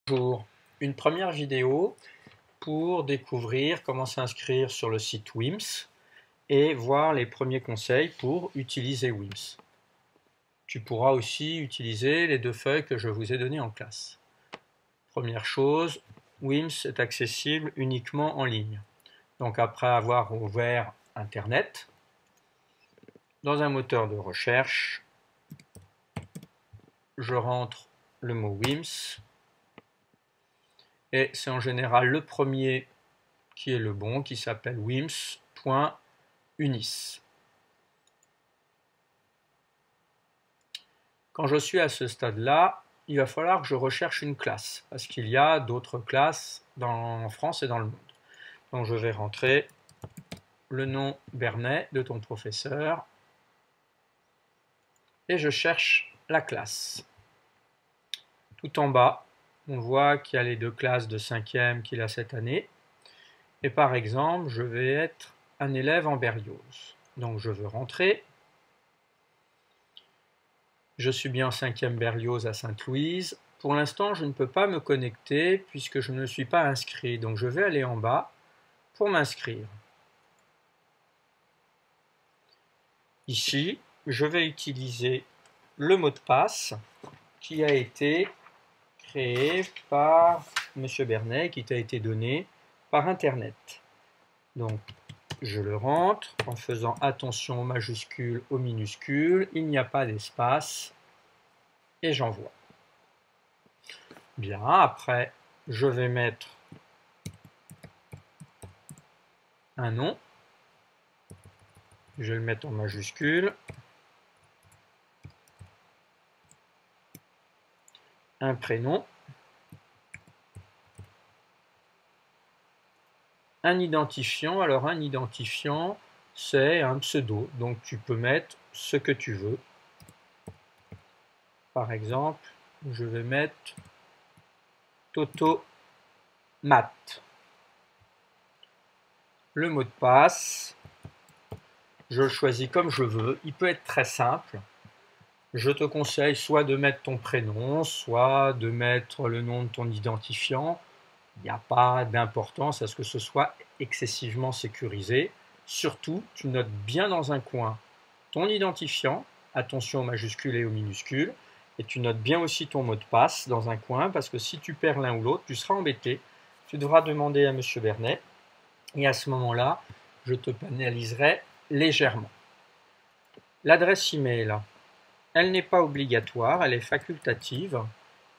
Bonjour, une première vidéo pour découvrir comment s'inscrire sur le site WIMS et voir les premiers conseils pour utiliser WIMS. Tu pourras aussi utiliser les deux feuilles que je vous ai données en classe. Première chose, WIMS est accessible uniquement en ligne. Donc après avoir ouvert Internet, dans un moteur de recherche, je rentre le mot WIMS et c'est en général le premier qui est le bon, qui s'appelle wims.unis. Quand je suis à ce stade-là, il va falloir que je recherche une classe, parce qu'il y a d'autres classes en France et dans le monde. Donc je vais rentrer le nom Bernet de ton professeur, et je cherche la classe. Tout en bas, on voit qu'il y a les deux classes de 5e qu'il a cette année, et par exemple, je vais être un élève en Berlioz. Donc je veux rentrer. Je suis bien en 5e Berlioz à Sainte-Louise. Pour l'instant, je ne peux pas me connecter puisque je ne suis pas inscrit. Donc je vais aller en bas pour m'inscrire. Ici, je vais utiliser le mot de passe qui a été créé par M. Bernet, qui t'a été donné par Internet. Donc, je le rentre en faisant attention aux majuscules, aux minuscules. Il n'y a pas d'espace. Et j'envoie. Bien, après, je vais mettre un nom. Je vais le mettre en majuscule. Un prénom. Un identifiant. Alors un identifiant, c'est un pseudo. Donc tu peux mettre ce que tu veux. Par exemple, je vais mettre Toto Math. Le mot de passe, je le choisis comme je veux. Il peut être très simple. Je te conseille soit de mettre ton prénom, soit de mettre le nom de ton identifiant. Il n'y a pas d'importance à ce que ce soit excessivement sécurisé. Surtout, tu notes bien dans un coin ton identifiant, attention aux majuscules et aux minuscules, et tu notes bien aussi ton mot de passe dans un coin, parce que si tu perds l'un ou l'autre, tu seras embêté. Tu devras demander à M. Bernet, et à ce moment-là, je te pénaliserai légèrement. L'adresse email, elle n'est pas obligatoire, elle est facultative,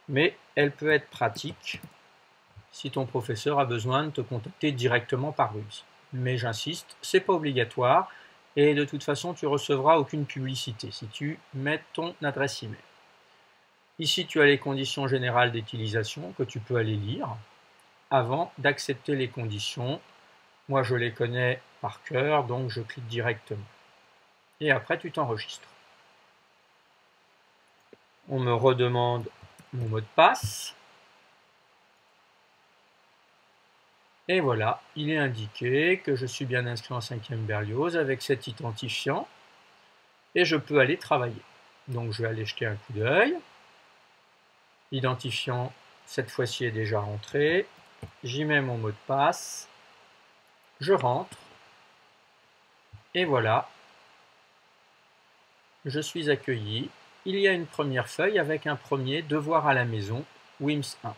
mais elle peut être pratique si ton professeur a besoin de te contacter directement par WIMS. Mais j'insiste, c'est pas obligatoire et de toute façon tu recevras aucune publicité si tu mets ton adresse email. Ici tu as les conditions générales d'utilisation que tu peux aller lire avant d'accepter les conditions. Moi je les connais par cœur, donc je clique directement. Et après tu t'enregistres. On me redemande mon mot de passe. Et voilà, il est indiqué que je suis bien inscrit en 5e Berlioz avec cet identifiant et je peux aller travailler. Donc je vais aller jeter un coup d'œil. L'identifiant, cette fois-ci, est déjà rentré. J'y mets mon mot de passe. Je rentre. Et voilà, je suis accueilli. Il y a une première feuille avec un premier devoir à la maison, WIMS 1.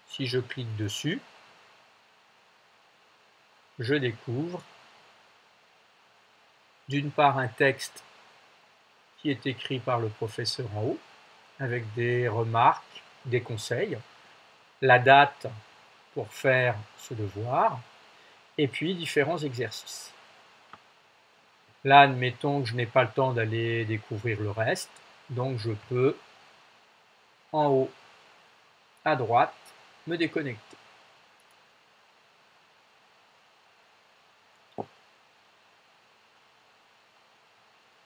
Si je clique dessus, je découvre d'une part un texte qui est écrit par le professeur en haut, avec des remarques, des conseils, la date pour faire ce devoir, et puis différents exercices. Là, admettons que je n'ai pas le temps d'aller découvrir le reste, donc je peux, en haut à droite, me déconnecter.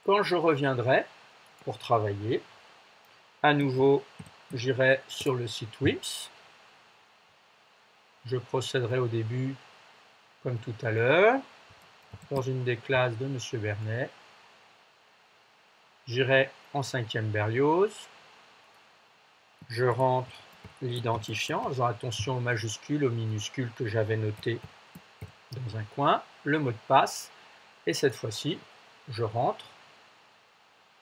Quand je reviendrai pour travailler, à nouveau, j'irai sur le site WIMS. Je procéderai au début comme tout à l'heure, dans une des classes de M. Bernet. J'irai en 5e Berlioz. Je rentre l'identifiant en faisant attention aux majuscules, aux minuscules que j'avais notées dans un coin, le mot de passe, et cette fois-ci, je rentre.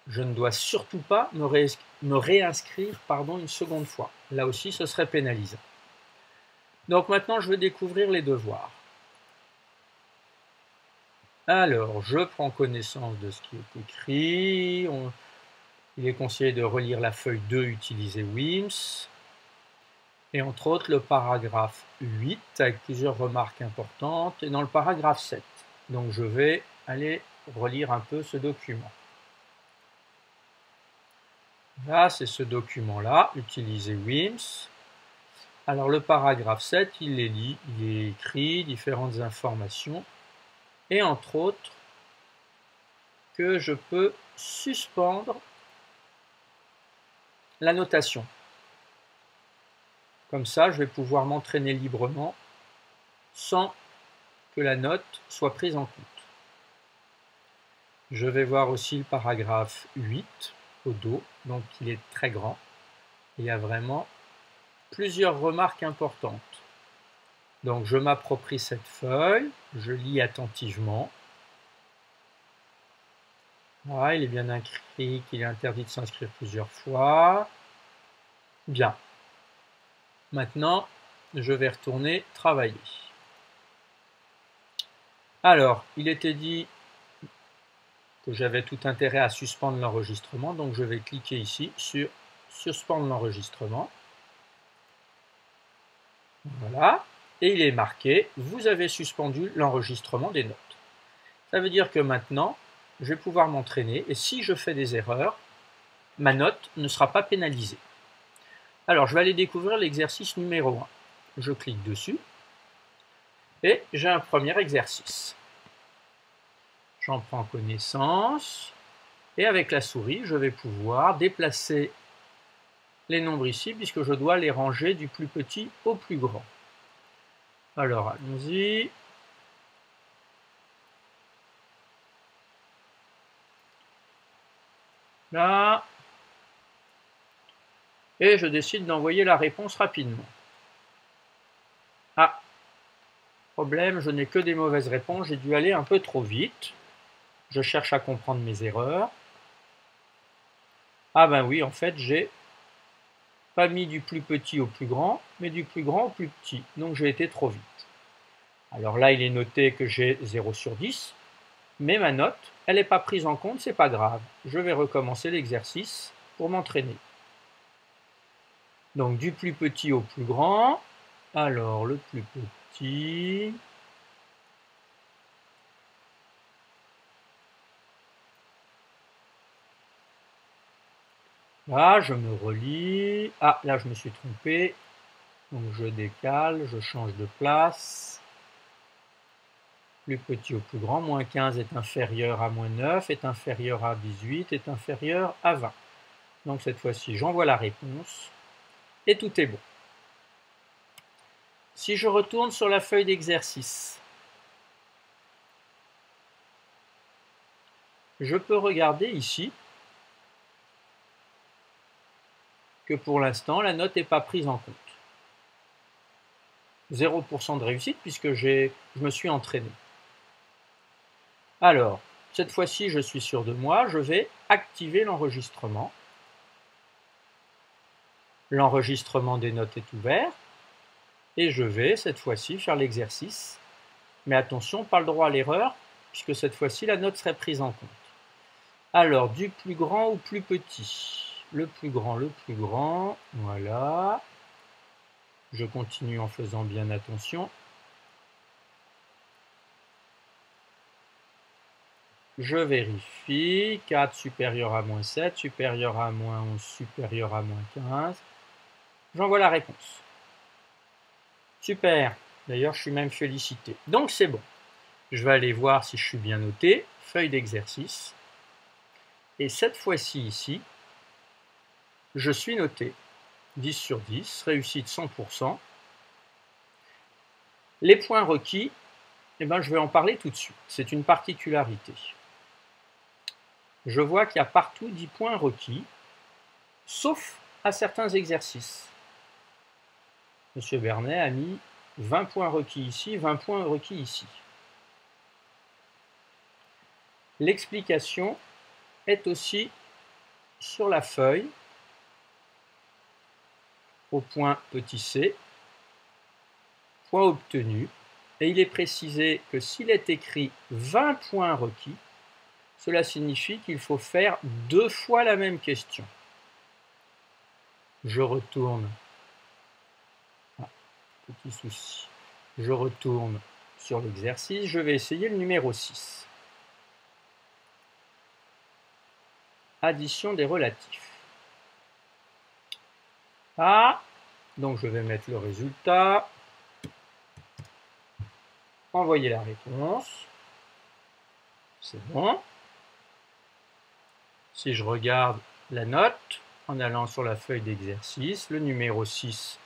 Je ne dois surtout pas me réinscrire une seconde fois. Là aussi, ce serait pénalisant. Donc maintenant, je vais découvrir les devoirs. Alors, je prends connaissance de ce qui est écrit. Il est conseillé de relire la feuille 2, utiliser WIMS. Et entre autres, le paragraphe 8, avec plusieurs remarques importantes, et dans le paragraphe 7. Donc, je vais aller relire un peu ce document. Là, c'est ce document-là, utiliser WIMS. Alors, le paragraphe 7, il est lit, il est écrit, différentes informations, et entre autres, que je peux suspendre la notation. Comme ça, je vais pouvoir m'entraîner librement sans que la note soit prise en compte. Je vais voir aussi le paragraphe 8 au dos, donc il est très grand. Il y a vraiment plusieurs remarques importantes. Donc je m'approprie cette feuille, je lis attentivement. Voilà, il est bien écrit qu'il est interdit de s'inscrire plusieurs fois. Bien. Maintenant, je vais retourner travailler. Alors, il était dit que j'avais tout intérêt à suspendre l'enregistrement, donc je vais cliquer ici sur suspendre l'enregistrement. Voilà, et il est marqué « Vous avez suspendu l'enregistrement des notes ». Ça veut dire que maintenant, je vais pouvoir m'entraîner, et si je fais des erreurs, ma note ne sera pas pénalisée. Alors, je vais aller découvrir l'exercice numéro 1. Je clique dessus, et j'ai un premier exercice. J'en prends connaissance, et avec la souris, je vais pouvoir déplacer les nombres ici, puisque je dois les ranger du plus petit au plus grand. Alors, allons-y. Là. Et je décide d'envoyer la réponse rapidement. Ah, problème, je n'ai que des mauvaises réponses, j'ai dû aller un peu trop vite. Je cherche à comprendre mes erreurs. Ah ben oui, en fait, j'ai pas mis du plus petit au plus grand, mais du plus grand au plus petit. Donc j'ai été trop vite. Alors là, il est noté que j'ai 0 sur 10, mais ma note, elle n'est pas prise en compte, c'est pas grave. Je vais recommencer l'exercice pour m'entraîner. Donc du plus petit au plus grand. Alors le plus petit. Là, je me relis. Ah, là, je me suis trompé. Donc, je décale, je change de place. Plus petit au plus grand. Moins 15 est inférieur à moins 9, est inférieur à 18, est inférieur à 20. Donc, cette fois-ci, j'envoie la réponse. Et tout est bon. Si je retourne sur la feuille d'exercice, je peux regarder ici que pour l'instant, la note n'est pas prise en compte. 0% de réussite puisque je me suis entraîné. Alors, cette fois-ci, je suis sûr de moi, je vais activer l'enregistrement. L'enregistrement des notes est ouvert. Et je vais, cette fois-ci, faire l'exercice. Mais attention, pas le droit à l'erreur, puisque cette fois-ci, la note serait prise en compte. Alors, du plus grand au plus petit. Le plus grand, voilà. Je continue en faisant bien attention. Je vérifie, 4 supérieur à moins 7, supérieur à moins 11, supérieur à moins 15. J'envoie la réponse. Super, d'ailleurs je suis même félicité. Donc c'est bon. Je vais aller voir si je suis bien noté, feuille d'exercice. Et cette fois-ci ici, je suis noté 10 sur 10, réussite 100%. Les points requis, eh ben, je vais en parler tout de suite. C'est une particularité. Je vois qu'il y a partout 10 points requis, sauf à certains exercices. M. Bernet a mis 20 points requis ici, 20 points requis ici. L'explication est aussi sur la feuille, au point petit c, point obtenu, et il est précisé que s'il est écrit 20 points requis, cela signifie qu'il faut faire 2 fois la même question. Je retourne, petit souci, je retourne sur l'exercice, je vais essayer le numéro 6. Addition des relatifs. Ah, donc je vais mettre le résultat, envoyer la réponse, c'est bon. Si je regarde la note, en allant sur la feuille d'exercice, le numéro 6,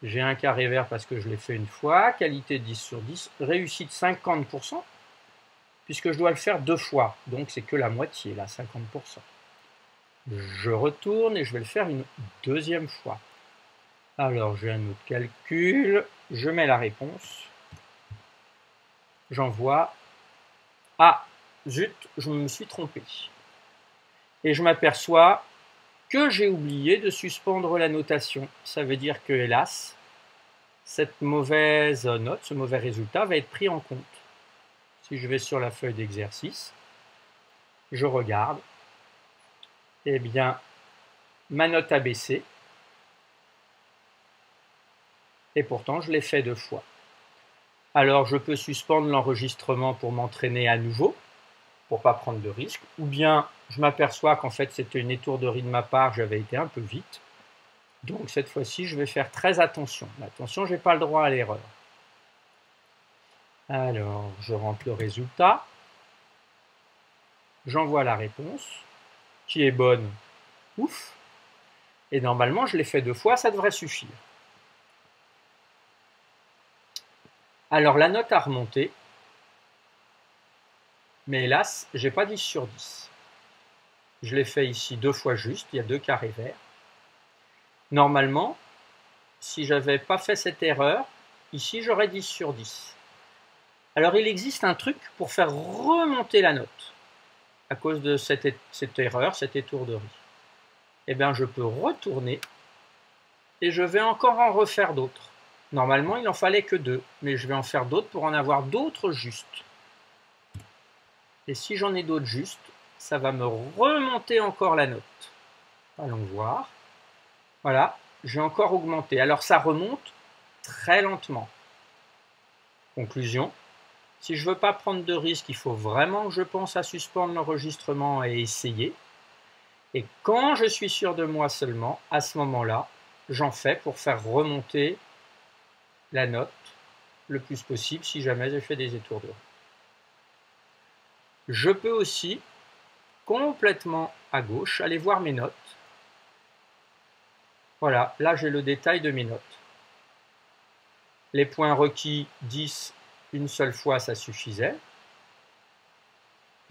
j'ai un carré vert parce que je l'ai fait une fois, qualité 10 sur 10, réussite 50%, puisque je dois le faire 2 fois, donc c'est que la moitié, là, 50%. Je retourne et je vais le faire une deuxième fois. Alors, j'ai un autre calcul, je mets la réponse, j'envoie. Ah, zut, je me suis trompé. Et je m'aperçois que j'ai oublié de suspendre la notation. Ça veut dire que, hélas, cette mauvaise note, ce mauvais résultat va être pris en compte. Si je vais sur la feuille d'exercice, je regarde, eh bien, ma note a baissé, et pourtant je l'ai fait 2 fois. Alors je peux suspendre l'enregistrement pour m'entraîner à nouveau, pour ne pas prendre de risques, ou bien je m'aperçois qu'en fait c'était une étourderie de ma part, j'avais été un peu vite. Donc cette fois-ci, je vais faire très attention. Attention, je n'ai pas le droit à l'erreur. Alors, je rentre le résultat. J'envoie la réponse, qui est bonne. Ouf! Et normalement, je l'ai fait 2 fois, ça devrait suffire. Alors, la note a remonté. Mais hélas, je n'ai pas 10 sur 10. Je l'ai fait ici 2 fois juste, il y a 2 carrés verts. Normalement, si je n'avais pas fait cette erreur, ici j'aurais 10 sur 10. Alors il existe un truc pour faire remonter la note à cause de cette erreur, cette étourderie. Eh bien je peux retourner et je vais encore en refaire d'autres. Normalement il n'en fallait que 2, mais je vais en faire d'autres pour en avoir d'autres justes. Et si j'en ai d'autres justes, ça va me remonter encore la note. Allons voir. Voilà, j'ai encore augmenté. Alors ça remonte très lentement. Conclusion, si je ne veux pas prendre de risque, il faut vraiment que je pense à suspendre l'enregistrement et essayer. Et quand je suis sûr de moi seulement, à ce moment-là, j'en fais pour faire remonter la note le plus possible si jamais j'ai fait des étourderies. Je peux aussi, complètement à gauche, aller voir mes notes. Voilà, là j'ai le détail de mes notes. Les points requis, 10, une seule fois, ça suffisait.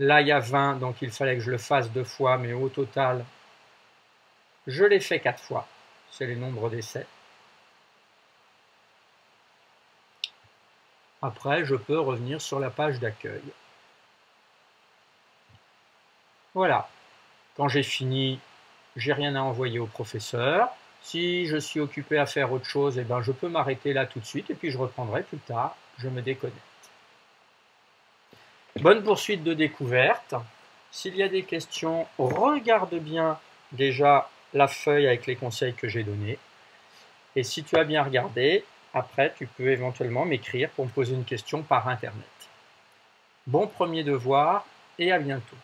Là, il y a 20, donc il fallait que je le fasse 2 fois, mais au total, je l'ai fait 4 fois. C'est les nombres d'essais. Après, je peux revenir sur la page d'accueil. Voilà. Quand j'ai fini, j'ai rien à envoyer au professeur. Si je suis occupé à faire autre chose, eh ben, je peux m'arrêter là tout de suite et puis je reprendrai plus tard. Je me déconnecte. Bonne poursuite de découverte. S'il y a des questions, regarde bien déjà la feuille avec les conseils que j'ai donnés. Et si tu as bien regardé, après tu peux éventuellement m'écrire pour me poser une question par Internet. Bon premier devoir et à bientôt.